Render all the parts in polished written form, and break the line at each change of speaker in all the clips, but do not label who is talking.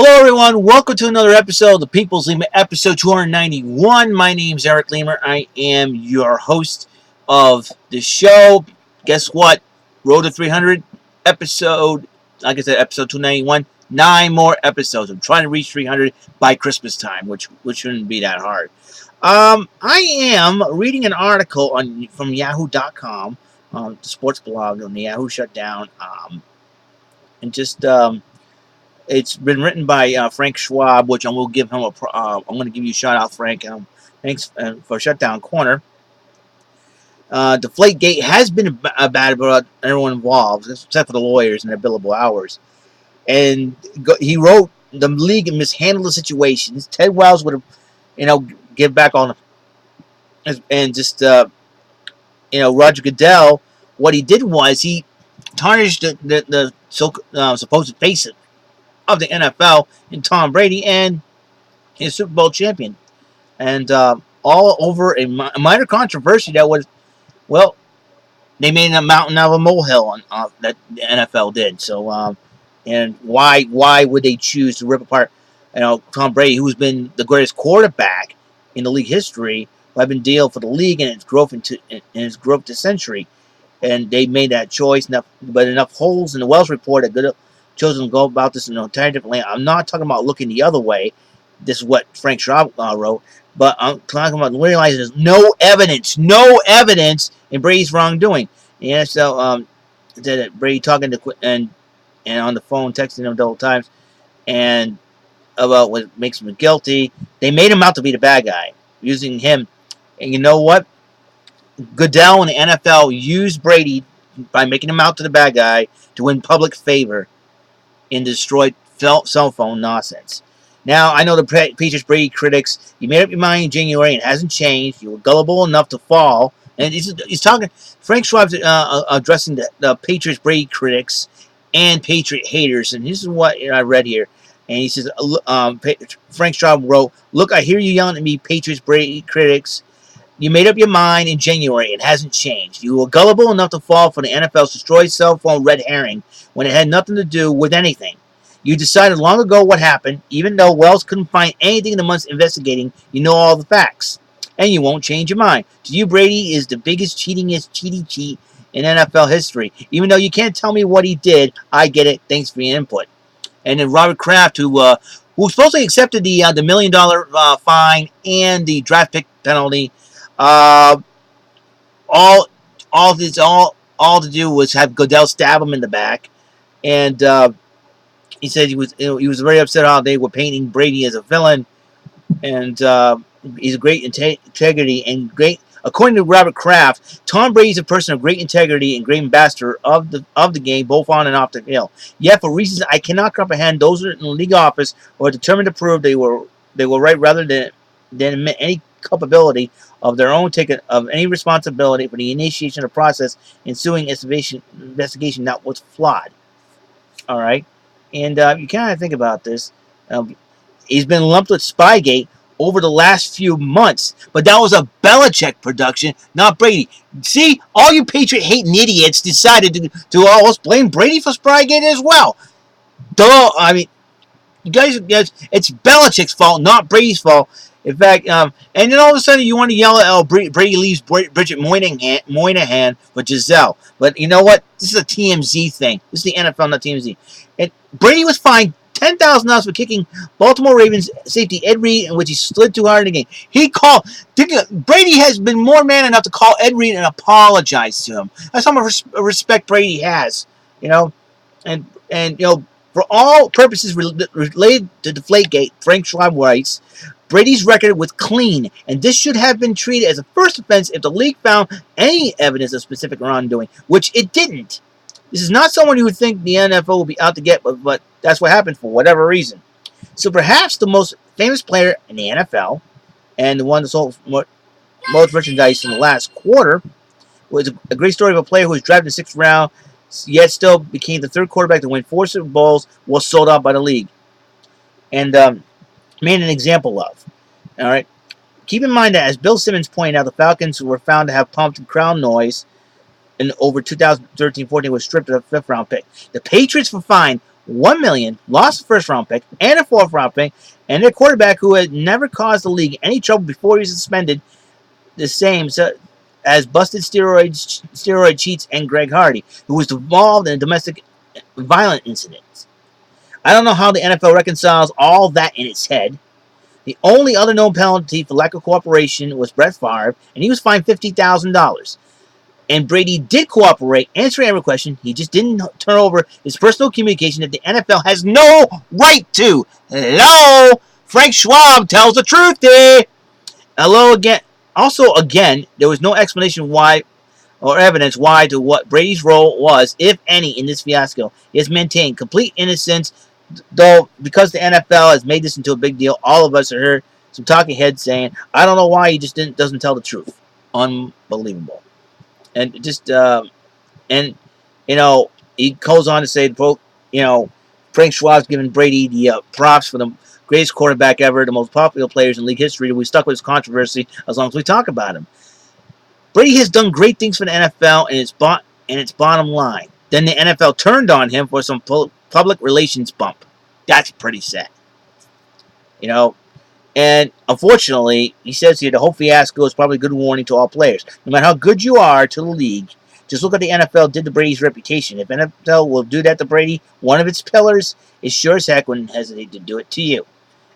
Hello, everyone. Welcome to another episode of the People's Lima, episode 291. My name's Eric Lima. I am your host of the show. Guess what? Road to 300 episode, like I said, episode 291. 9 more episodes. I'm trying to reach 300 by Christmas time, which shouldn't be that hard. I am reading an article from Yahoo.com, the sports blog on the Yahoo shutdown, and just it's been written by Frank Schwab, which I will give him I'm going to give you a shout out, Frank. Thanks for Shutdown Corner. Deflategate has been bad about everyone involved, except for the lawyers and their billable hours. And he wrote the league mishandled the situations. Ted Wells would have, give back on, and just Roger Goodell. What he did was he tarnished the supposed face of the NFL in Tom Brady and his Super Bowl champion. And all over a minor controversy that was, well, they made a mountain out of a molehill that the NFL did. So, and why would they choose to rip apart, Tom Brady, who's been the greatest quarterback in the league history, who had been deal for the league and its growth to century, and they made that choice. But enough holes in the Wells report that Goodell chosen to go about this in an entirely different way. I'm not talking about looking the other way. This is what Frank Schwab wrote. But I'm talking about realizing there's no evidence in Brady's wrongdoing. Yeah, so Brady talking to and on the phone, texting him double times, and about what makes him guilty. They made him out to be the bad guy, using him. And you know what? Goodell and the NFL used Brady by making him out to the bad guy to win public favor in destroyed cell phone nonsense. Now, I know the Patriots Brady critics, you made up your mind in January and it hasn't changed. You were gullible enough to fall. And he's talking, Frank Schwab's addressing the Patriots Brady critics and Patriot haters. And this is what I read here. And he says, Frank Schwab wrote, "Look, I hear you yelling at me, Patriots Brady critics. You made up your mind in January. It hasn't changed. You were gullible enough to fall for the NFL's destroyed cell phone red herring when it had nothing to do with anything. You decided long ago what happened, even though Wells couldn't find anything in the months investigating. You know all the facts. And you won't change your mind. To you, Brady is the biggest cheatingest cheat in NFL history. Even though you can't tell me what he did, I get it. Thanks for your input." And then Robert Kraft, who supposedly accepted the $1 million fine and the draft pick penalty, all to do was have Goodell stab him in the back, and he said he was very upset how they were painting Brady as a villain, and he's a great integrity and great. According to Robert Kraft, Tom Brady is a person of great integrity and great ambassador of the game, both on and off the field. Yet, for reasons I cannot comprehend, those in the league office were determined to prove they were right rather than admit any culpability of their own ticket of any responsibility for the initiation of the process ensuing investigation that was flawed. All right, and you kind of think about this. He's been lumped with Spygate over the last few months, but that was a Belichick production, not Brady. See, all you Patriot hating idiots decided to almost blame Brady for Spygate as well. Duh! I mean, you guys, it's Belichick's fault, not Brady's fault. In fact, and then all of a sudden you want to yell at Brady leaves Bridget Moynihan for Giselle. But you know what? This is a TMZ thing. This is the NFL, not TMZ. And Brady was fined $10,000 for kicking Baltimore Ravens safety Ed Reed, in which he slid too hard in the game. Brady has been more man enough to call Ed Reed and apologize to him. That's how much respect Brady has, and for all purposes related to Deflategate, Frank Schwab writes, Brady's record was clean, and this should have been treated as a first offense if the league found any evidence of specific wrongdoing, which it didn't. This is not someone you would think the NFL would be out to get, but that's what happened for whatever reason. So perhaps the most famous player in the NFL, and the one that sold most merchandise in the last quarter, was a great story of a player who was drafted in the 6th round, yet still became the third quarterback to win 4 Super Bowls, was sold out by the league, and made an example of. All right. Keep in mind that, as Bill Simmons pointed out, the Falcons were found to have pumped crowd noise in over 2013-14 was stripped of a 5th round pick. The Patriots were fined $1 million, lost the first round pick and a fourth round pick, and their quarterback who had never caused the league any trouble before he was suspended, the same as busted steroid cheats and Greg Hardy, who was involved in a domestic violent incident. I don't know how the NFL reconciles all that in its head. The only other known penalty for lack of cooperation was Brett Favre, and he was fined $50,000. And Brady did cooperate, answering every question. He just didn't turn over his personal communication that the NFL has no right to. Hello? Frank Schwab tells the truth there. Hello again. Also, again, there was no explanation why or evidence why to what Brady's role was, if any, in this fiasco. He has maintained complete innocence, though because the NFL has made this into a big deal, all of us heard some talking heads saying, I don't know why he just doesn't tell the truth. Unbelievable. And just, and, he goes on to say, Frank Schwab's giving Brady the props for the greatest quarterback ever, the most popular players in league history. We stuck with his controversy as long as we talk about him. Brady has done great things for the NFL and its bottom line. Then the NFL turned on him for some public relations bump. That's pretty sad. And unfortunately, he says here the whole fiasco is probably a good warning to all players. No matter how good you are to the league, just look at the NFL did to Brady's reputation. If NFL will do that to Brady, one of its pillars, is sure as heck wouldn't hesitate to do it to you.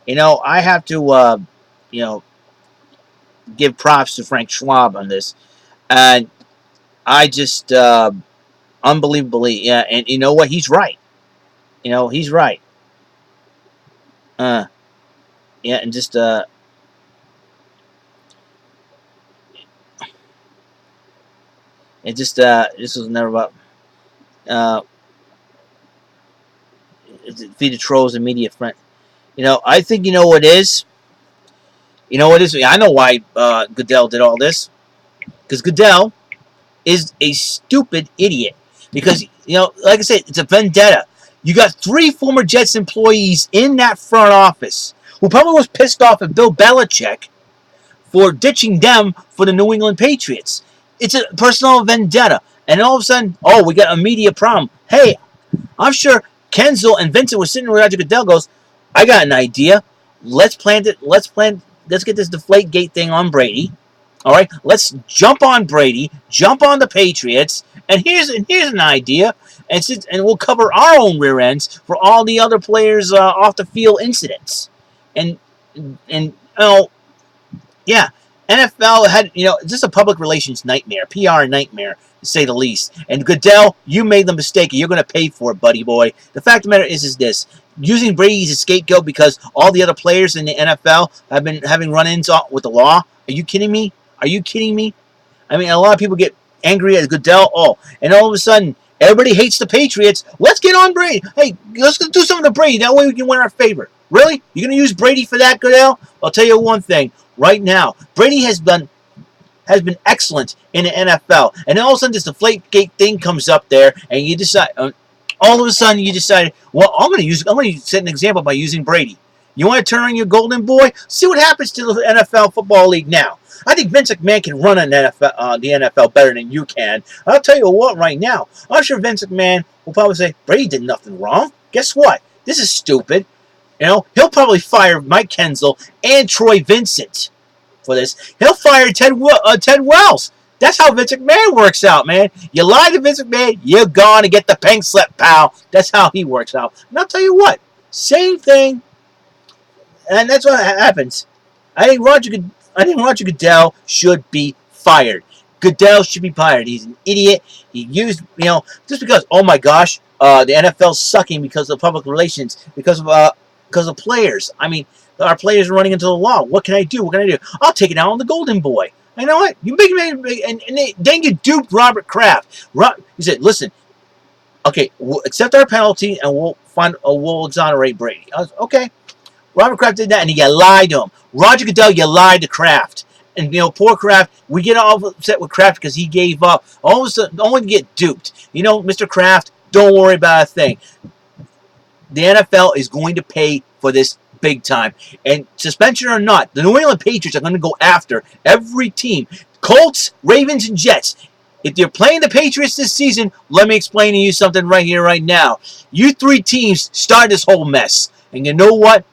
I have to, give props to Frank Schwab on this. And I just, unbelievably, yeah, and you know what? He's right. He's right. Yeah, and just, this was never about, feed the trolls and media friend. I think what is. I know why Goodell did all this. Because Goodell is a stupid idiot. Because, like I said, it's a vendetta. You got 3 former Jets employees in that front office who probably was pissed off at Bill Belichick for ditching them for the New England Patriots. It's a personal vendetta. And all of a sudden, we got a media problem. Hey, I'm sure Kenzel and Vincent were sitting around Goodell goes, I got an idea. Let's get this Deflategate thing on Brady. All right, let's jump on Brady, jump on the Patriots, and here's an idea, and we'll cover our own rear ends for all the other players off the field incidents, and yeah, NFL had just a public relations nightmare, PR nightmare to say the least. And Goodell, you made the mistake, and you're going to pay for it, buddy boy. The fact of the matter is this. Using Brady as a scapegoat because all the other players in the NFL have been having run-ins with the law. Are you kidding me? Are you kidding me? I mean, a lot of people get angry at Goodell. And all of a sudden, everybody hates the Patriots. Let's get on Brady. Hey, let's do something to Brady. That way we can win our favor. Really? You're going to use Brady for that, Goodell? I'll tell you one thing. Right now, Brady has been excellent in the NFL. And then all of a sudden, this Deflategate thing comes up there, and you decide... all of a sudden, you decided, well, I'm going to set an example by using Brady. You want to turn on your golden boy? See what happens to the NFL Football League now. I think Vince McMahon can run the NFL better than you can. I'll tell you what right now. I'm sure Vince McMahon will probably say, Brady did nothing wrong. Guess what? This is stupid. He'll probably fire Mike Kenzel and Troy Vincent for this. He'll fire Ted Wells. That's how Vince McMahon works out, man. You lie to Vince McMahon, you're going to get the pink slip, pal. That's how he works out. And I'll tell you what, same thing. And that's what happens. I think Roger Goodell should be fired. Goodell should be fired. He's an idiot. He used, just because, oh my gosh, the NFL's sucking because of public relations, because of players. I mean, our players are running into the law. What can I do? I'll take it out on the golden boy. You know what? You big man, and then you duped Robert Kraft. He said, "Listen, okay, we'll accept our penalty and we'll exonerate Brady." I was, okay. Robert Kraft did that, and you lied to him. Roger Goodell, you lied to Kraft, and poor Kraft. We get all upset with Kraft because he gave up. All of a sudden, only to get duped. Mr. Kraft, don't worry about a thing. The NFL is going to pay for this big time. And suspension or not, the New England Patriots are going to go after every team. Colts, Ravens, and Jets. If you're playing the Patriots this season, let me explain to you something right here, right now. You three teams started this whole mess. And you know what?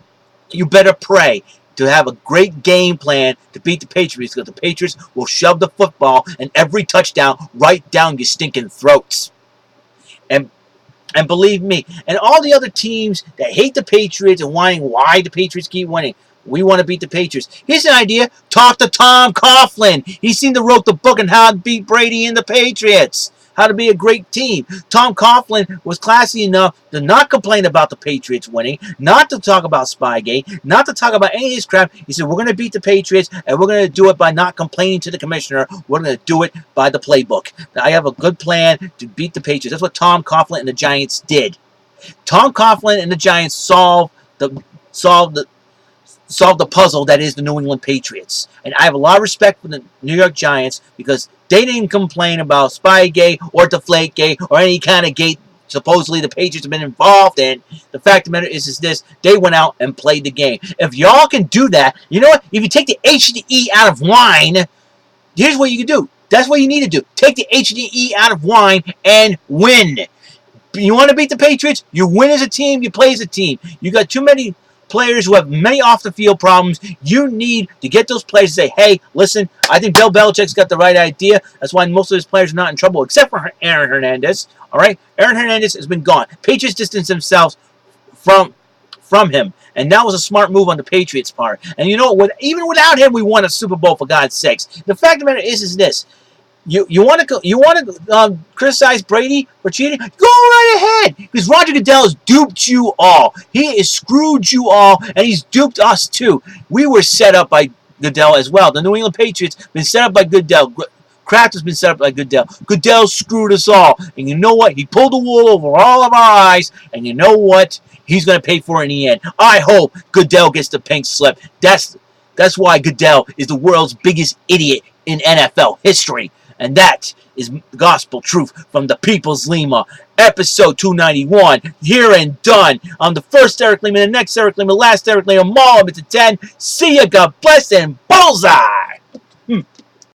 You better pray to have a great game plan to beat the Patriots, because the Patriots will shove the football and every touchdown right down your stinking throats. And And believe me, and all the other teams that hate the Patriots and whining why the Patriots keep winning, we want to beat the Patriots. Here's an idea. Talk to Tom Coughlin. He seemed to wrote the book on how to beat Brady and the Patriots. How to be a great team. Tom Coughlin was classy enough to not complain about the Patriots winning, not to talk about Spygate, not to talk about any of this crap. He said, we're going to beat the Patriots, and we're going to do it by not complaining to the commissioner. We're going to do it by the playbook. I have a good plan to beat the Patriots. That's what Tom Coughlin and the Giants did. Tom Coughlin and the Giants solved the puzzle that is the New England Patriots. And I have a lot of respect for the New York Giants because they didn't complain about Spygate or Deflategate or any kind of gate supposedly the Patriots have been involved in. The fact of the matter is this: they went out and played the game. If y'all can do that, you know what? If you take the H and the E out of wine, here's what you can do. That's what you need to do. Take the H and the E out of wine and win. You want to beat the Patriots? You win as a team, you play as a team. You got too many players who have many off-the-field problems. You need to get those players to say, hey, listen, I think Bill Belichick's got the right idea. That's why most of his players are not in trouble, except for Aaron Hernandez. All right? Aaron Hernandez has been gone. Patriots distanced themselves from him. And that was a smart move on the Patriots' part. And you know what? Even without him, we won a Super Bowl, for God's sakes. The fact of the matter is this. You want to criticize Brady for cheating? Go right ahead, because Roger Goodell has duped you all. He has screwed you all, and he's duped us too. We were set up by Goodell as well. The New England Patriots have been set up by Goodell. Kraft has been set up by Goodell. Goodell screwed us all, and you know what? He pulled the wool over all of our eyes, and you know what? He's going to pay for it in the end. I hope Goodell gets the pink slip. That's why Goodell is the world's biggest idiot in NFL history. And that is gospel truth from the People's Lima, episode 291. Here and done. I'm the first Eric Lima, the next Eric Lima, the last Eric Lima, Mall, to 10. See ya, God bless, and bullseye!